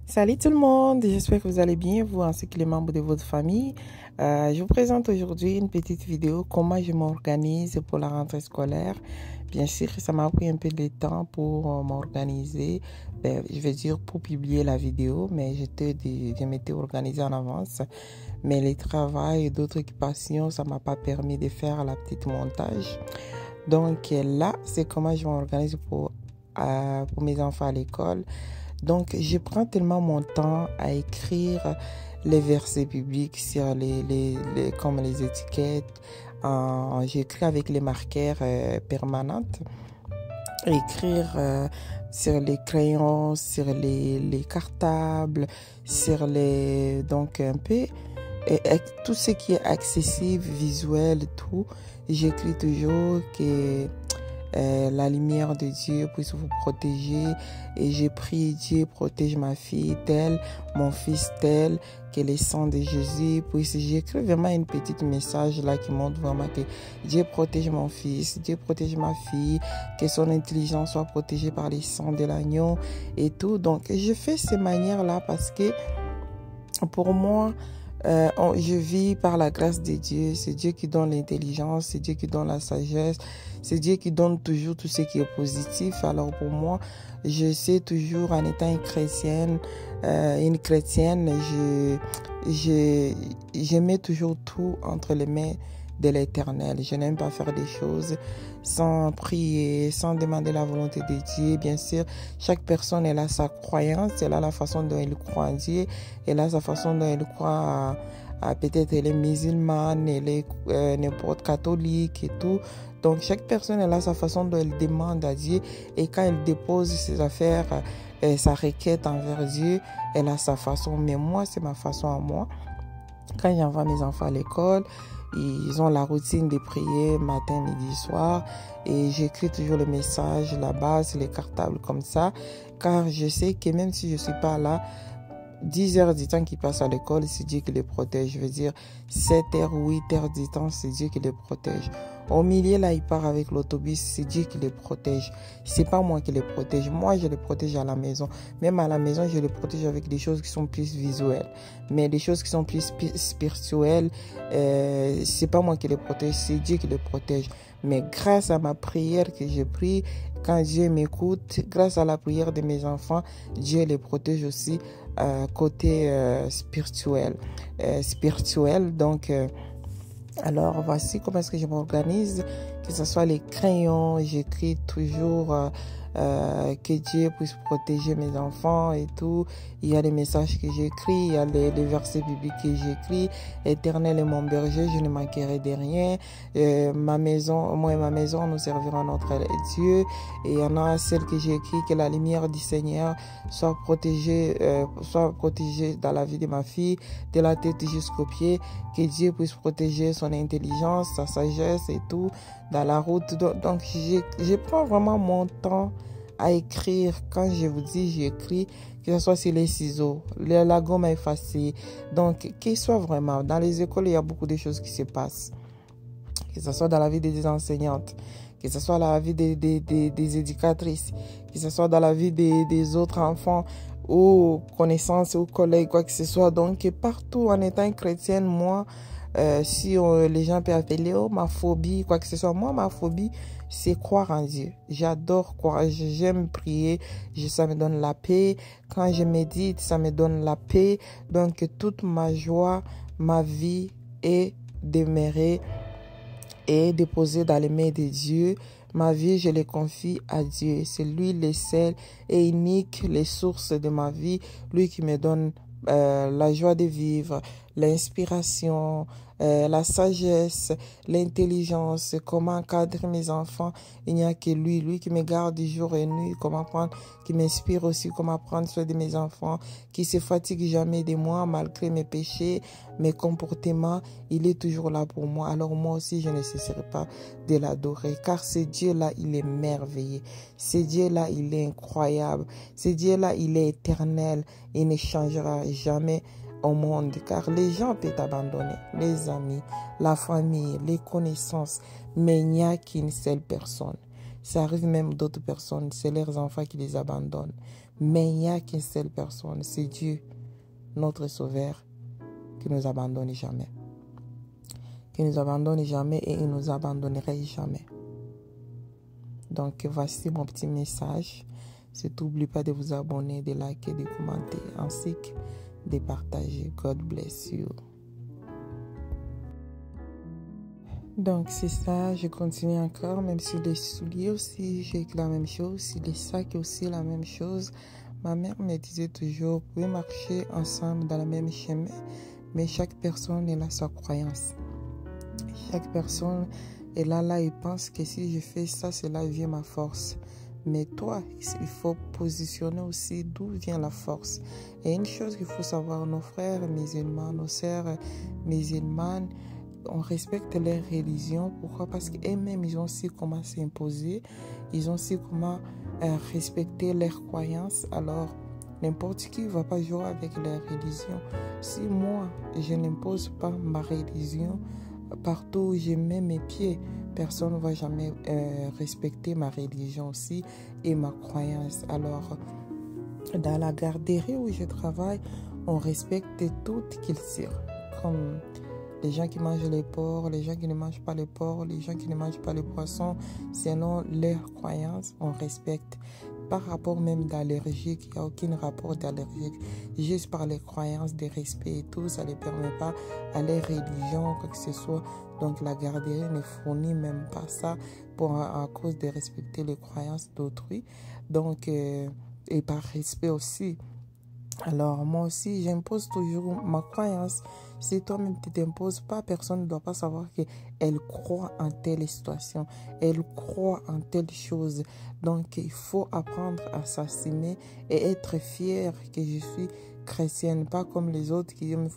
Salut tout le monde, j'espère que vous allez bien, vous ainsi que les membres de votre famille. Je vous présente aujourd'hui une petite vidéo, comment je m'organise pour la rentrée scolaire. Bien sûr, ça m'a pris un peu de temps pour m'organiser, je vais dire pour publier la vidéo, mais je m'étais organisée en avance. Mais les travails et d'autres occupations, ça m'a pas permis de faire la petite montage. Donc là, c'est comment je m'organise pour mes enfants à l'école. Donc, je prends tellement mon temps à écrire les versets bibliques sur comme les étiquettes. J'écris avec les marqueurs permanents. Écrire sur les crayons, sur les cartables, sur donc un peu tout ce qui est accessible, visuel, tout. J'écris toujours que la lumière de Dieu puisse vous protéger, et j'ai prié Dieu protège ma fille telle, mon fils tel, que le sang de Jésus puisse. J'écris vraiment une petite message là qui montre vraiment que Dieu protège mon fils, Dieu protège ma fille, que son intelligence soit protégée par le sang de l'agneau et tout. Donc je fais ces manières là parce que pour moi, je vis par la grâce de Dieu. C'est Dieu qui donne l'intelligence, c'est Dieu qui donne la sagesse, c'est Dieu qui donne toujours tout ce qui est positif. Alors pour moi, je sais toujours, en étant une chrétienne, je mets toujours tout entre les mains de l'Éternel. Je n'aime pas faire des choses sans prier, sans demander la volonté de Dieu. Bien sûr, chaque personne elle a sa croyance, elle a la façon dont elle croit en Dieu, elle a sa façon dont elle croit à peut-être elle est musulmane, elle est n'importe catholique et tout. Donc chaque personne elle a sa façon dont elle demande à Dieu, et quand elle dépose ses affaires, sa requête envers Dieu, elle a sa façon. Mais moi, c'est ma façon à moi. Quand j'envoie mes enfants à l'école, ils ont la routine de prier matin, midi, soir, et j'écris toujours le message là-bas sur les cartables comme ça, car je sais que même si je suis pas là, 10 heures du temps qu'ils passent à l'école, c'est Dieu qui les protège. Je veux dire, 7 heures, 8 heures du temps, c'est Dieu qui les protège. Au milieu, là, ils partent avec l'autobus, c'est Dieu qui les protège. C'est pas moi qui les protège. Moi, je les protège à la maison. Même à la maison, je les protège avec des choses qui sont plus visuelles. Mais des choses qui sont plus spirituelles, c'est pas moi qui les protège, c'est Dieu qui les protège. Mais grâce à ma prière que je prie, quand Dieu m'écoute, grâce à la prière de mes enfants, Dieu les protège aussi côté spirituel. Donc, alors voici comment est-ce que je m'organise. Que ce soit les crayons, j'écris toujours que Dieu puisse protéger mes enfants et tout. Il y a les messages que j'écris, il y a les versets bibliques que j'écris. Éternel est mon berger, je ne manquerai de rien. Moi et ma maison, nous servirons notre Dieu. Et il y en a celle que j'ai écrit, que la lumière du Seigneur soit protégée dans la vie de ma fille, de la tête jusqu'aux pieds. Que Dieu puisse protéger son intelligence, sa sagesse et tout dans la route. Donc je prends vraiment mon temps à écrire. Quand je vous dis j'écris, que ce soit sur les ciseaux, la gomme à effacer, donc qu'il soit vraiment dans les écoles, il y a beaucoup de choses qui se passent, que ce soit dans la vie des enseignantes, que ce soit dans la vie des éducatrices, que ce soit dans la vie des autres enfants ou connaissances ou collègues, quoi que ce soit. Donc partout, en étant chrétienne, moi, si les gens peuvent appeler ma phobie, quoi que ce soit, moi ma phobie c'est croire en Dieu. J'adore croire, j'aime prier, ça me donne la paix. Quand je médite, ça me donne la paix. Donc toute ma joie, ma vie est demeurée et déposée dans les mains de Dieu. Ma vie, je les confie à Dieu. C'est lui le seul et unique, les sources de ma vie. Lui qui me donne la joie de vivre, l'inspiration, la sagesse, l'intelligence, comment encadrer mes enfants. Il n'y a que lui qui me garde jour et nuit, comment prendre, qui m'inspire aussi comment prendre soin de mes enfants, qui se fatigue jamais de moi malgré mes péchés, mes comportements. Il est toujours là pour moi. Alors moi aussi, je ne cesserai pas de l'adorer, car ce Dieu-là, il est merveilleux. Ce Dieu-là, il est incroyable. Ce Dieu-là, il est éternel. Il ne changera jamais. au monde, car les gens peuvent t'abandonner, les amis, la famille, les connaissances, mais il n'y a qu'une seule personne. Ça arrive même d'autres personnes, c'est leurs enfants qui les abandonnent, mais il n'y a qu'une seule personne, c'est Dieu, notre Sauveur, qui ne nous abandonne jamais. Qui nous abandonne jamais et il ne nous abandonnerait jamais. Donc voici mon petit message. Surtout, n'oubliez pas de vous abonner, de liker, de commenter, ainsi que de partager. God bless you. Donc c'est ça, je continue encore, même si les souliers aussi, j'ai la même chose, si les sacs aussi la même chose. Ma mère me disait toujours, vous pouvez marcher ensemble dans le même chemin, mais chaque personne elle a sa croyance. Chaque personne est là et pense que si je fais ça, cela vient ma force. Mais toi, il faut positionner aussi d'où vient la force. Et une chose qu'il faut savoir, nos frères musulmans, nos sœurs musulmanes, on respecte leur religion. Pourquoi? Parce qu'eux-mêmes, ils ont su comment s'imposer. Ils ont su comment respecter leurs croyances. Alors, n'importe qui ne va pas jouer avec leur religion. Si moi, je n'impose pas ma religion, partout où je mets mes pieds, personne ne va jamais respecter ma religion aussi et ma croyance. Alors, dans la garderie où je travaille, on respecte toute culture. Comme les gens qui mangent les porcs, les gens qui ne mangent pas les porcs, les gens qui ne mangent pas les poissons, selon leurs croyances, on respecte. Par rapport même d'allergie, il n'y a aucun rapport d'allergie. Juste par les croyances, des respects et tout, ça ne permet pas à leur religion, quoi que ce soit. Donc la garderie ne fournit même pas ça à cause de respecter les croyances d'autrui. Donc, et par respect aussi. Alors moi aussi, j'impose toujours ma croyance. Si toi-même tu t'imposes pas, personne ne doit pas savoir qu'elle croit en telle situation, elle croit en telle chose. Donc il faut apprendre à s'assumer et être fier que je suis chrétienne, pas comme les autres qui aiment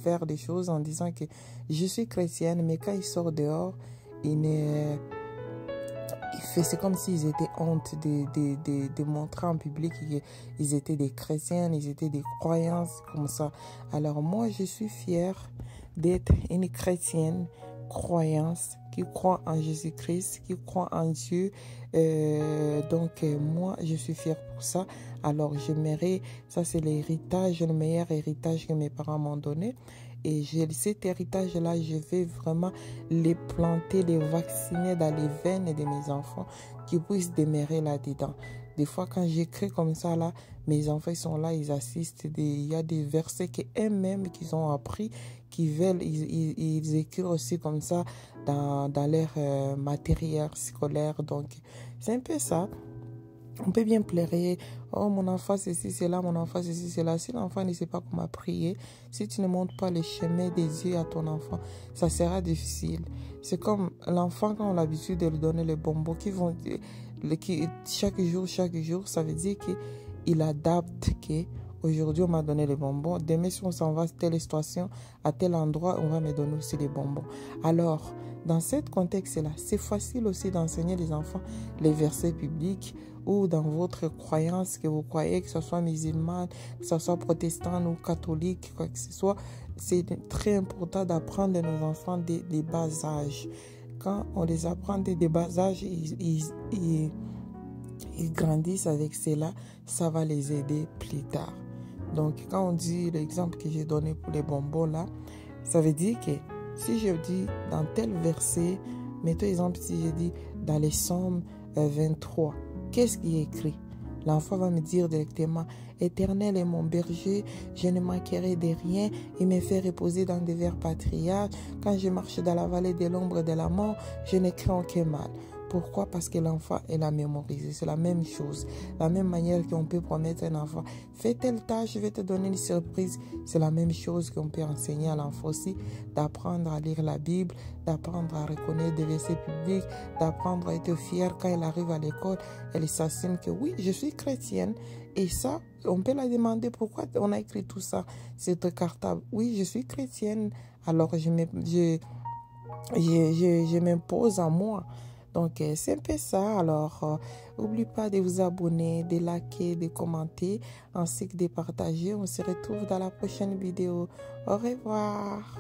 faire des choses en disant que je suis chrétienne, mais quand ils sortent dehors, c'est comme s'ils étaient honte de montrer en public qu'ils étaient des chrétiens, ils étaient des croyances comme ça. Alors moi, je suis fière d'être une chrétienne croyance qui croit en Jésus-Christ, qui croit en Dieu. Donc moi, je suis fière pour ça. Alors j'aimerais, ça c'est l'héritage, le meilleur héritage que mes parents m'ont donné. Et cet héritage-là, je vais vraiment les planter, les vacciner dans les veines de mes enfants, qui puissent demeurer là-dedans. Des fois, quand j'écris comme ça, là, mes enfants ils sont là, ils assistent. Il y a des versets qu'eux-mêmes qu'ils ont appris, qui veulent, ils écrivent aussi comme ça dans leur matériel scolaire. Donc, c'est un peu ça. On peut bien pleurer, oh mon enfant ceci, c'est là, mon enfant ceci, c'est là. Si l'enfant ne sait pas comment prier, si tu ne montres pas le chemin des dieux à ton enfant, ça sera difficile. C'est comme l'enfant quand on a l'habitude de lui donner les bonbons chaque jour, ça veut dire qu'il adapte que aujourd'hui on m'a donné les bonbons, demain si on s'en va à telle situation, à tel endroit, on va me donner aussi les bonbons. Alors, dans ce contexte-là, c'est facile aussi d'enseigner les enfants les versets bibliques ou dans votre croyance que vous croyez, que ce soit musulman, que ce soit protestant ou catholique, quoi que ce soit. C'est très important d'apprendre à nos enfants des bas âges. Quand on les apprend des bas âges, ils grandissent avec cela, ça va les aider plus tard. Donc, quand on dit l'exemple que j'ai donné pour les bonbons là, ça veut dire que si je dis dans tel verset, mettons exemple si je dis dans les Psaumes 23, qu'est-ce qui est écrit? L'enfant va me dire directement, Éternel est mon berger, je ne manquerai de rien, il me fait reposer dans des verts patriarches. Quand je marche dans la vallée de l'ombre de la mort, je ne crains aucun mal. Pourquoi? Parce que l'enfant, il a mémorisé. C'est la même chose. La même manière qu'on peut promettre à un enfant, fais telle tâche, je vais te donner une surprise. C'est la même chose qu'on peut enseigner à l'enfant aussi, d'apprendre à lire la Bible, d'apprendre à reconnaître des versets publics, d'apprendre à être fier quand elle arrive à l'école. Elle s'assume que oui, je suis chrétienne. Et ça, on peut la demander pourquoi on a écrit tout ça, c'est cartable. Oui, je suis chrétienne. Alors, je m'impose à moi Donc, c'est un peu ça. Alors, n'oublie pas de vous abonner, de liker, de commenter, ainsi que de partager. On se retrouve dans la prochaine vidéo. Au revoir.